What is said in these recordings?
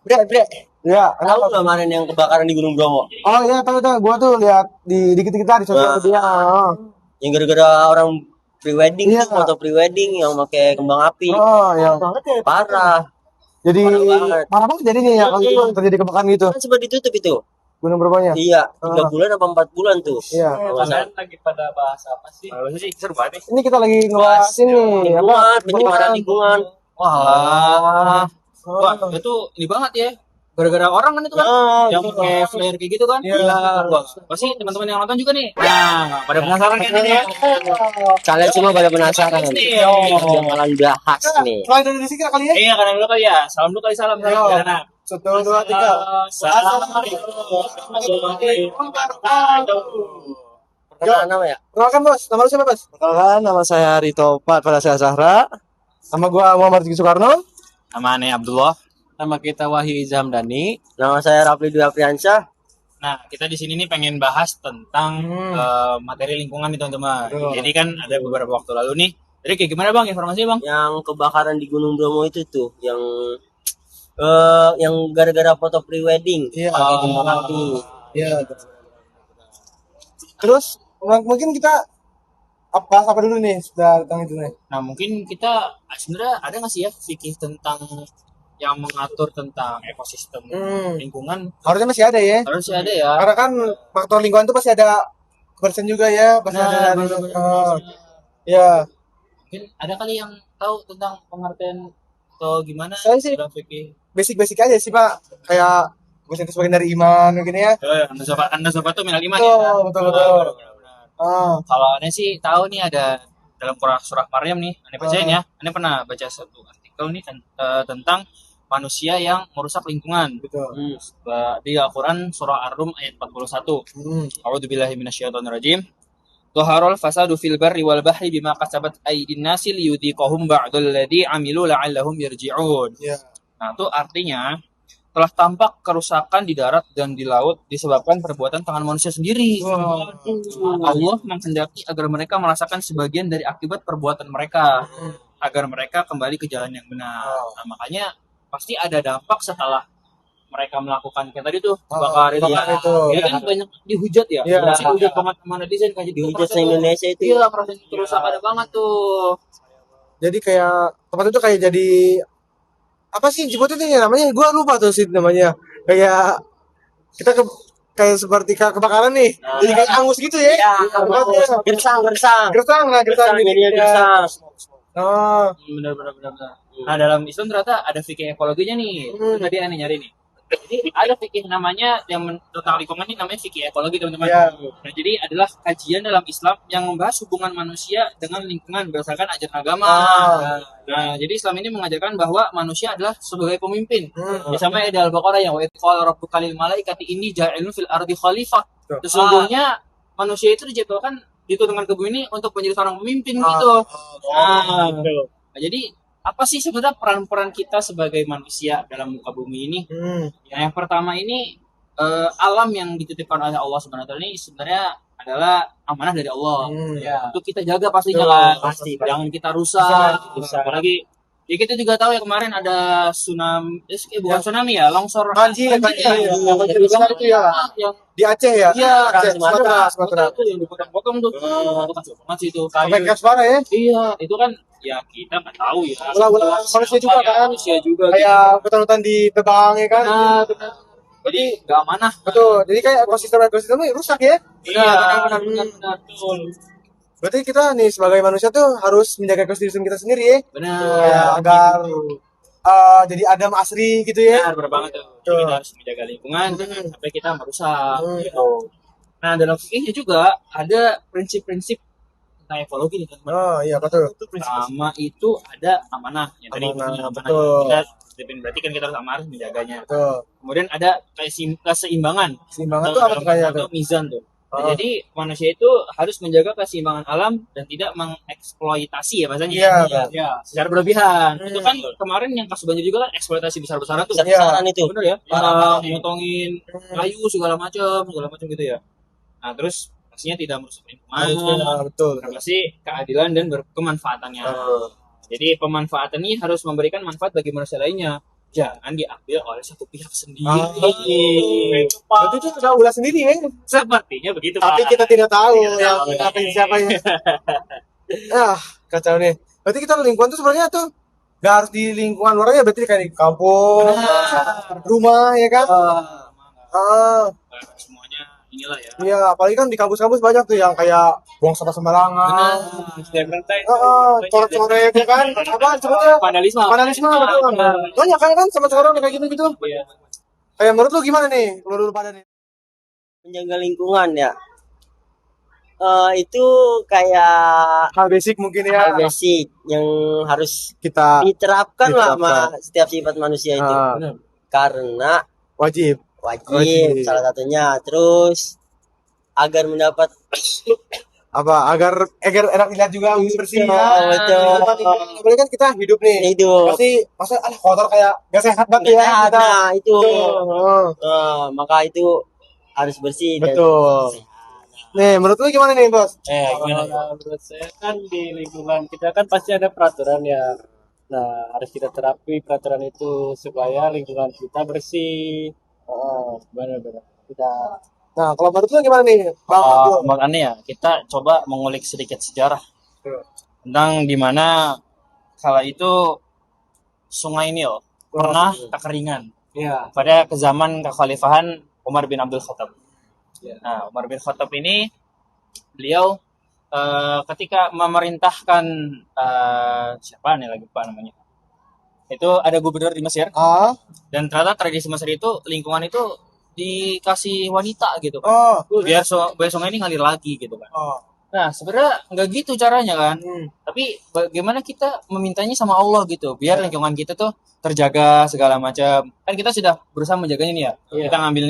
Bre, bre. Ya, Tahu nggak kemarin yang kebakaran di Gunung Bromo? Oh iya, tahu. Gua tuh lihat di dikit-dikit di sosial media. Yang gara-gara orang prewedding Iya. tuh, foto prewedding yang pakai kembang api. Oh, iya. Parah. Jadi Parah banget. parah banget jadinya ya kalau terjadi kebakaran gitu. Kan sempat ditutup itu. Gunung Bromonya. Iya, 3 bulan apa 4 bulan tuh. Iya. Kalian lagi pada bahas apa sih? Bahas sih seru banget nih. Ini kita lagi ngebahas ini Lingkungan, pencemaran lingkungan. Wah, wah itu ini banget ya. Gara-gara orang kan itu kan yang pakai flare kayak gitu kan. Iya. Wah, pasti teman-teman yang nonton juga nih. Nah, pada penasaran kan ini ya? Kalian semua pada penasaran. Iya. Bakalan bahas nih. Selain dari sini kali ya. Iya, kadang dulu kali ya. Salam dulu kali salam. Iya. Nah, 1, 2, 3. Assalamualaikum warahmatullahi wabarakatuh. Perkenalan nama ya? Kenalkan bos, nama lu siapa bos? Kenalkan, nama saya Rito Pat pada saya Zahra. Nama gua Muhammad Rizky Soekarno. Nama aneh Abdullah. Nama kita Wahyu Izam Dani. Nama saya Rafli Dwi Apriansyah. Nah, kita di sini nih pengen bahas tentang materi lingkungan nih teman-teman. Betul. Jadi kan ada beberapa waktu lalu nih. Jadi kayak gimana bang informasinya bang? Yang kebakaran di Gunung Bromo itu tuh, yang gara-gara foto prewedding Iya. pakai kembang api. Iya. Terus mungkin kita bahas apa dulu nih tentang itu nih? Nah mungkin kita sebenarnya ada nggak sih ya fikih tentang yang mengatur tentang ekosistem lingkungan? Harusnya masih ada ya. Harusnya ada ya. Karena kan faktor lingkungan itu pasti ada kebersihan juga ya, pasti ada dari ya. Mungkin ada kali yang tahu tentang pengertian atau gimana? Saya sih dalam fikih. basic aja sih Pak, kayak kebersihan itu sebagian dari iman mungkin ya. Anda sobat tuh minal iman Betul, ya. betul. Benar-benar. Kalau aneh sih tahu nih ada dalam surah Maryam nih, aneh bacain ya. Aneh pernah baca satu artikel nih tentang manusia yang merusak lingkungan. Betul. Di Al-Quran surah Ar-Rum ayat 41. A'udzubillahi minasyaitonirrajim. Dhaharul fasadu fil barri wal bahri bima kasabat aydin nasi liyudhiqahum ba'dal ladzi 'amilu la'allahum yarji'un. Iya. Nah, itu artinya telah tampak kerusakan di darat dan di laut disebabkan perbuatan tangan manusia sendiri. Allah menghendaki agar mereka merasakan sebagian dari akibat perbuatan mereka agar mereka kembali ke jalan yang benar. Nah, makanya pasti ada dampak setelah mereka melakukan kayak tadi tuh bakar itu. Ya kan banyak dihujat ya. Iya. Dihujat teman-teman netizen kan jadi Dihujat se-Indonesia itu. Iya, proses kerusakan ada banget tuh. Jadi kayak tempat itu kayak jadi apa sih jemputnya namanya? Gua lupa tuh sih namanya. Kayak kita kayak seperti kebakaran nih. Jadi kayak angus gitu ya. Iya, gersang. Gersang Jadinya gersang. Oh, Benar. Nah, dalam Islam ternyata ada fikih ekologinya nih. Itu tadi aneh nyari nih. Jadi ada fikih namanya yang tentang lingkungan ini namanya fikih ekologi teman-teman. Iya. Nah, jadi adalah kajian dalam Islam yang membahas hubungan manusia dengan lingkungan berdasarkan ajaran agama. Nah, jadi Islam ini mengajarkan bahwa manusia adalah sebagai pemimpin. Ya, sama ada Al-Baqarah yang wa qala rabbuka lil malaikati inni ja'ilun fil ardi khalifah. Sesungguhnya manusia itu diturunkan ke bumi ini untuk menjadi seorang pemimpin gitu. Nah, jadi apa sih sebenarnya peran-peran kita sebagai manusia dalam muka bumi ini? Yang pertama ini alam yang dititipkan oleh Allah Subhanahu wa taala ini sebenarnya adalah amanah dari Allah. Ya, itu kita jaga pastinya kan. Pasti. Jangan kita rusak. Apalagi ya kita juga tahu ya kemarin ada tsunami, bukan tsunami ya, longsor. Banjir itu ya. Yang Di Aceh ya? Iya, Sumatera. Itu yang dipotong-potong tuh. Itu kan banget sih itu. Sampai gas parah ya? Iya, itu kan ya kita nggak tahu ya. Ulah manusia juga kan? Manusia juga. Kayak hutan-hutan di tebang ya kan? Nah, jadi nggak amanah. Betul. Jadi kayak ekosistemnya rusak ya? Iya, benar. Betul. Berarti kita nih sebagai manusia tuh harus menjaga ekosistem kita sendiri ya? Benar. Agar jadi Adam asri gitu ya? Benar banget tuh. Jadi kita harus menjaga lingkungan sampai kita merusak. Gitu. Nah, dalam fikihnya juga ada prinsip-prinsip tentang ekologi nih teman-teman. Oh iya betul. Pertama itu ada amanah. Yang tadi Amanah, amanah. betul. Berarti kan kita harus amanah menjaganya. Betul. Kemudian ada keseimbangan. Keseimbangan itu apa tuh kayak tuh? Mizan tuh. Nah, jadi manusia itu harus menjaga keseimbangan alam dan tidak mengeksploitasi ya bahasanya. Iya. Secara berlebihan. Itu kan kemarin yang kasus banjir juga kan eksploitasi besar-besaran tuh. Besar-besaran itu. Bener ya? Motongin kayu segala macam gitu ya. Nah, terus pastinya tidak merusak lingkungan. Betul. Pasti keadilan dan berkemanfaatannya. Jadi pemanfaatan ini harus memberikan manfaat bagi manusia lainnya. jangan diambil oleh satu pihak sendiri. Berarti itu sudah ulah sendiri ya. Sepertinya begitu, Tapi Pak. kita tidak tahu yang tahu, apa siapa ya. Ah, kacau nih. Berarti kita lingkungan tuh sebenarnya tuh gak harus di lingkungan luar ya, berarti kayak di kampung, rumah ya kan? Ah, Semuanya inilah ya. iya, apalagi kan di kampus-kampus banyak tuh yang kayak buang sampah sembarangan. Setiap rantai. Coret-coret ya kan? Apa sebetulnya? Vandalisme. Vandalisme betul. Banyak kan sama sekarang kayak gitu-gitu. Iya. Kayak menurut lu gimana nih? Lu pada nih. Menjaga lingkungan ya. Itu kayak Hal basic mungkin ya. hal basic yang harus Kita diterapkan lah Diterapkan. sama setiap sifat manusia itu. Ah, Karena wajib. wajib salah satunya. Terus agar mendapat Agar enak dilihat juga bersih ya. betul. Apalagi kan kita hidup nih. hidup. Pasti masa kotor kayak gak sehat banget ya Sehat, kita. nah, itu. Oh, Maka itu harus bersih dan betul. sehat. Nih, menurut lu gimana nih, Bos? Gimana? Menurut saya kan di lingkungan kita kan pasti ada peraturan ya. Nah, harus kita terapi peraturan itu supaya lingkungan kita bersih. Benar-benar. Kita Nah, kalau menurut lu gimana nih, Bang? Abdul? makanya ya kita coba mengulik sedikit sejarah tentang di mana kala itu sungai Nil pernah kekeringan Iya. pada zaman kekhalifahan Umar bin Abdul Khattab. Ya. Nah, Umar bin Khattab ini beliau ketika memerintahkan siapa nih lagi lupa namanya. Itu ada gubernur di Mesir Ah, dan ternyata tradisi Mesir itu lingkungan itu dikasih wanita gitu kan. oh, Biar sungai ini ngalir lagi gitu kan. oh. Nah, sebenarnya nggak gitu caranya kan. Tapi bagaimana kita memintanya sama Allah gitu, biar lingkungan kita tuh terjaga segala macam. Kan kita sudah berusaha menjaganya nih ya. Iya. Kita ngambil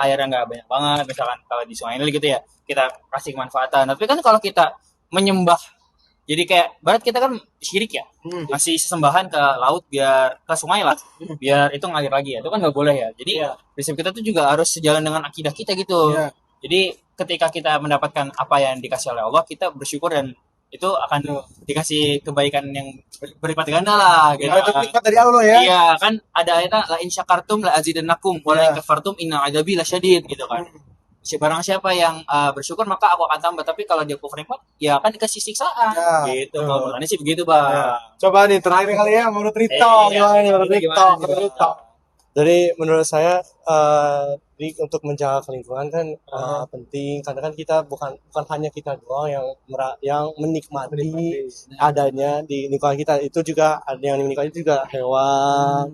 air yang nggak banyak banget, misalkan kalau di sungai ini gitu ya, kita kasih kemanfaatan. Tapi kan kalau kita menyembah, jadi kayak barat kita kan syirik ya, ngasih sesembahan ke laut biar ke sungai lah, biar itu ngalir lagi ya. Itu kan nggak boleh ya. Jadi prinsip kita tuh juga harus sejalan dengan akidah kita gitu. Iya. Jadi ketika kita mendapatkan apa yang dikasih oleh Allah, kita bersyukur dan itu akan dikasih kebaikan yang berlipat ganda lah gitu. Itu nikmat dari Allah ya. Iya, kan ada ayatnya la in syakartum la azidannakum wa la in kafartum inna adzabi lasyadid gitu kan. Barang siapa yang bersyukur maka aku akan tambah, tapi kalau dia kufur nikmat ya akan dikasih siksaan. Ya, Gitu. betul. Makanya sih begitu, Bang. Coba nih terakhir kali ya menurut Rito, Iya. gimana nih menurut Gimana, Rito? gimana? Menurut Rito. Jadi menurut saya untuk menjaga lingkungan kan penting karena kan kita bukan hanya kita doang yang menikmati adanya di lingkungan kita, itu juga ada yang menikmati juga hewan,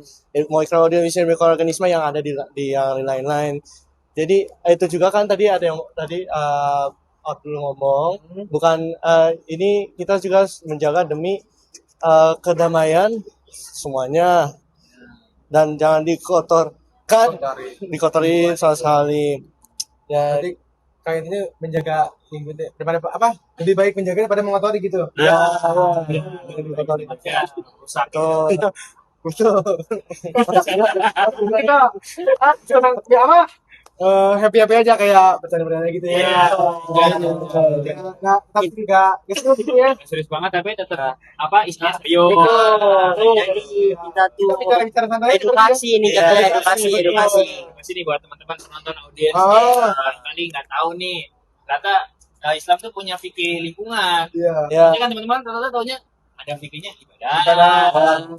mikroorganisme yang ada di yang lain-lain. Jadi itu juga kan tadi ada yang Abdul ngomong, bukan ini kita juga menjaga demi kedamaian semuanya dan jangan dikotorin sama sekali. Ya, Berarti kayak ini menjaga lingkungan daripada apa? Lebih baik menjaga daripada mengotori gitu. ya, Rusak. Betul. Kita senang ya apa? Happy aja kayak bercanda-bercanda gitu ya. Iya. Nggak, tapi nggak serius gitu ya. Serius banget tapi tetap isinya serius. Jadi kita tuh Tapi cara bicara santai edukasi nih katanya, edukasi. Masih nih buat teman-teman penonton audiens Oh. kali nggak tahu nih, ternyata Islam tuh punya fikih lingkungan. Iya. ya, Ini kan teman-teman ternyata taunya ada fikihnya Ibadah, ibadah,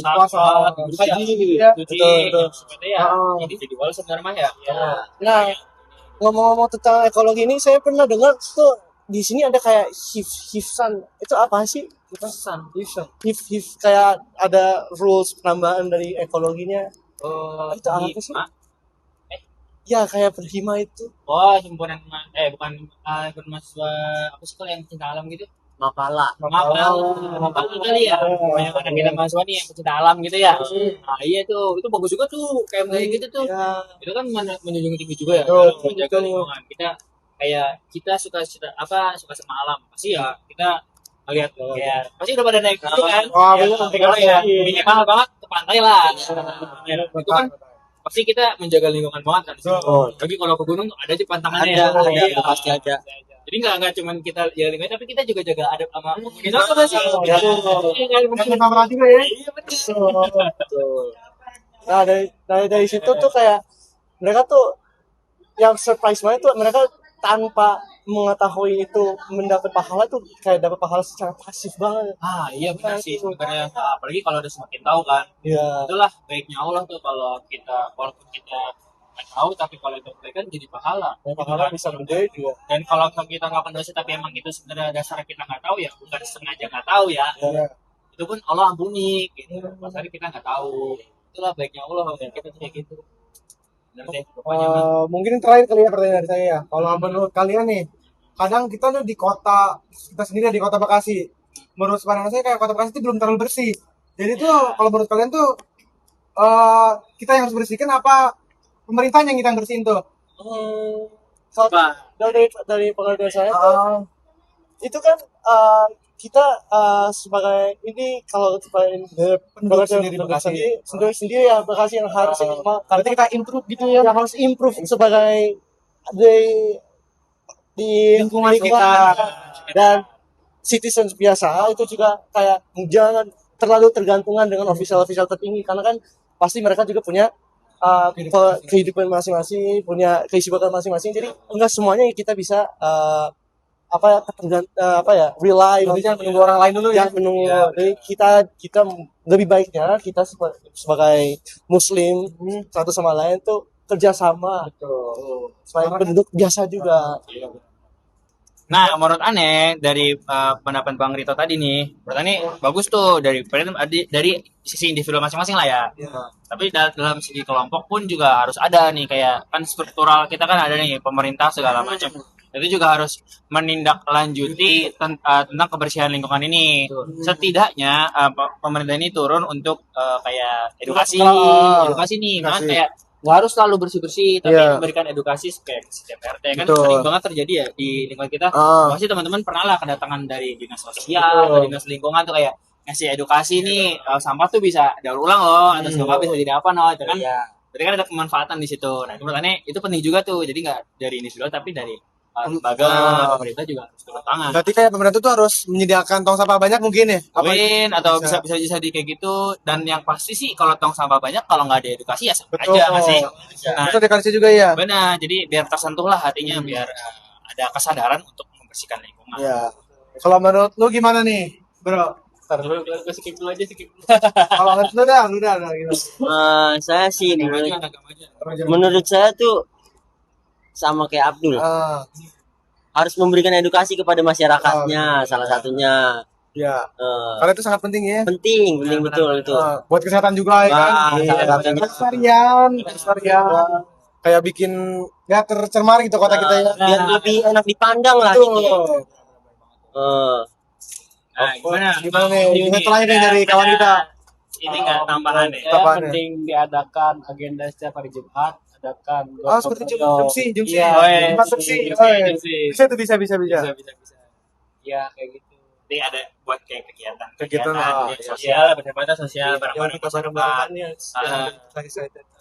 puasa, haji, ya. cuci, Betul. seperti ya. Oh. Ini jadi wal sebenarnya mah ya. Nah, ngomong-ngomong tentang ekologi ini, saya pernah dengar tuh di sini ada kayak hifsan. Itu apa sih? Pesan. Hif kayak ada rules penambahan dari ekologinya. Itu apa sih? Ya kayak berhima itu. Oh, himpunan bukan himpunan mahasiswa apa sih kalau yang cinta alam gitu? Mapala. Mapala kali ya. Banyak anak kita mahasiswa nih yang pecinta alam gitu ya. Nah, iya tuh, itu bagus juga tuh kayak gitu tuh. Ya, Itu kan menjunjung tinggi juga ya, Betul, dalam menjaga lingkungan. Kita suka sama alam, pasti ya kita lihat kayak pasti udah pada naik gitu kan. Wah, Ya, bener. kalau ya minimal banget ke pantai lah. Ya, itu kan pasti kita menjaga lingkungan banget kan. Lagi kalau ke gunung tuh ada aja pantangannya ya. Ada, pasti ada. Jadi nggak cuma kita jaga lingkungan, tapi kita juga jaga adab sama komunitas apa sih? Iya kan? Yang kita merhati juga ya. Iya betul. Nah dari situ tuh kayak mereka tuh yang surprise banget tuh, mereka tanpa mengetahui itu mendapat pahala tuh kayak dapat pahala secara pasif banget. Iya benar sih sebenarnya. Nah, apalagi kalau udah semakin tahu kan. Ya, Itulah baiknya Allah tuh kalau kita walaupun kita nggak tahu tapi kalau itu kebaikan jadi pahala. pahala bisa gede juga. Dan kalau kita nggak dosa tapi emang itu sebenarnya dasar kita nggak tahu ya bukan sengaja nggak tahu ya. Ya. Itu pun Allah ampuni gitu. Pasal kita nggak tahu. Itulah baiknya Allah kita tuh kayak gitu. Benar deh. Pokoknya mah. Mungkin terakhir kali ya pertanyaan dari saya ya. Kalau menurut kalian nih, kadang kita tuh di kota kita sendiri di kota Bekasi. Menurut pandangan saya kayak kota Bekasi itu belum terlalu bersih. Jadi tuh kalau menurut kalian tuh kita yang harus bersihkan apa pemerintahnya yang kita yang bersihin tuh? Apa? Dari pengertian saya tuh, itu kan kita sebagai ini kalau sebagai Penduduk sendiri Bekasi. sendiri ya Bekasi yang harus Berarti kita improve gitu ya. yang harus improve sebagai di Lingkungan sekitar. dan citizens biasa itu juga kayak jangan terlalu tergantungan dengan official tertinggi, karena kan pasti mereka juga punya kehidupan masing-masing, punya kesibukan masing-masing, jadi enggak semuanya kita bisa rely Berarti jangan menunggu orang lain dulu ya. yang menunggu. Jadi kita lebih baiknya kita sebagai muslim satu sama lain tuh kerjasama supaya penduduk biasa juga. Nah, menurut aneh dari pendapat Bang Rito tadi nih, menurut aneh bagus tuh dari sisi individu masing-masing lah ya. Tapi dalam segi kelompok pun juga harus ada nih kayak kan struktural kita kan ada nih pemerintah segala macam. Itu juga harus menindaklanjuti tentang kebersihan lingkungan ini. Setidaknya pemerintah ini turun untuk kayak edukasi nih, kan kayak nggak harus selalu bersih-bersih tapi memberikan edukasi kayak setiap RT kan sering banget terjadi ya di lingkungan kita. Pasti teman-teman pernah lah kedatangan dari dinas sosial atau dinas lingkungan tuh kayak ngasih edukasi nih sampah tuh bisa daur ulang loh atau sampah bisa jadi apa no itu kan. Jadi kan ada kemanfaatan di situ. Nah menurut aneh itu penting juga tuh, jadi nggak dari individu tapi dari lembaga pemerintah juga harus turun tangan. Berarti kayak pemerintah tuh harus menyediakan tong sampah banyak mungkin ya? Mungkin atau bisa di kayak gitu. Dan yang pasti sih kalau tong sampah banyak kalau nggak ada edukasi ya sama aja nggak sih. Nah, Itu dikasih juga ya. benar. Jadi biar tersentuh lah hatinya, biar ada kesadaran untuk membersihkan lingkungan. Ya. Kalau menurut lu gimana nih, bro? Gue skip dulu aja, skip dulu. Kalau menurut lu dah gitu. Saya sih Agama aja. menurut saya tuh sama kayak Abdul, harus memberikan edukasi kepada masyarakatnya, salah satunya. Ya. Eh, Karena itu sangat penting ya. penting betul itu. Buat kesehatan juga ya kan. Salah satunya. Pelestarian. Kayak bikin ya tercemar gitu kota kita ya. Biar lebih enak dipandang lah. Betul. Gitu. Nah, gimana? Gimana nih? Gimana terakhir nih dari kawan kita? Ini nggak tambahan deh. Apaan ya? Penting diadakan agenda setiap hari Jumat, adakan Seperti jumsi. Iya. Jumat jumsi. Bisa tuh bisa. Bisa. Ya kayak gitu. Nanti ada buat kayak kegiatan lah. ya, sosial, berbatas sosial, bareng-bareng masyarakat.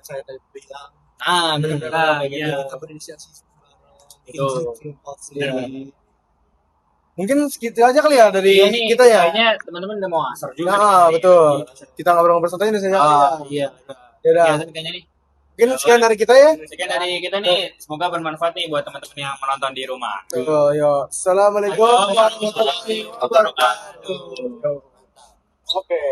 Saya tadi bilang Benar-benar kita gitu. berinisiasi Itu. Mungkin segitu aja kali ya dari Iya nih, kita ya. kayaknya teman-teman udah mau asar juga. Nah, betul. Kita ngobrol-ngobrol santai nih saya. Iya. Ya udah. Iya, kayaknya nih. Mungkin sekian dari kita ya. Sekian dari kita nih, semoga bermanfaat nih buat teman-teman yang menonton di rumah. Yo. Assalamualaikum warahmatullahi wabarakatuh. Oke.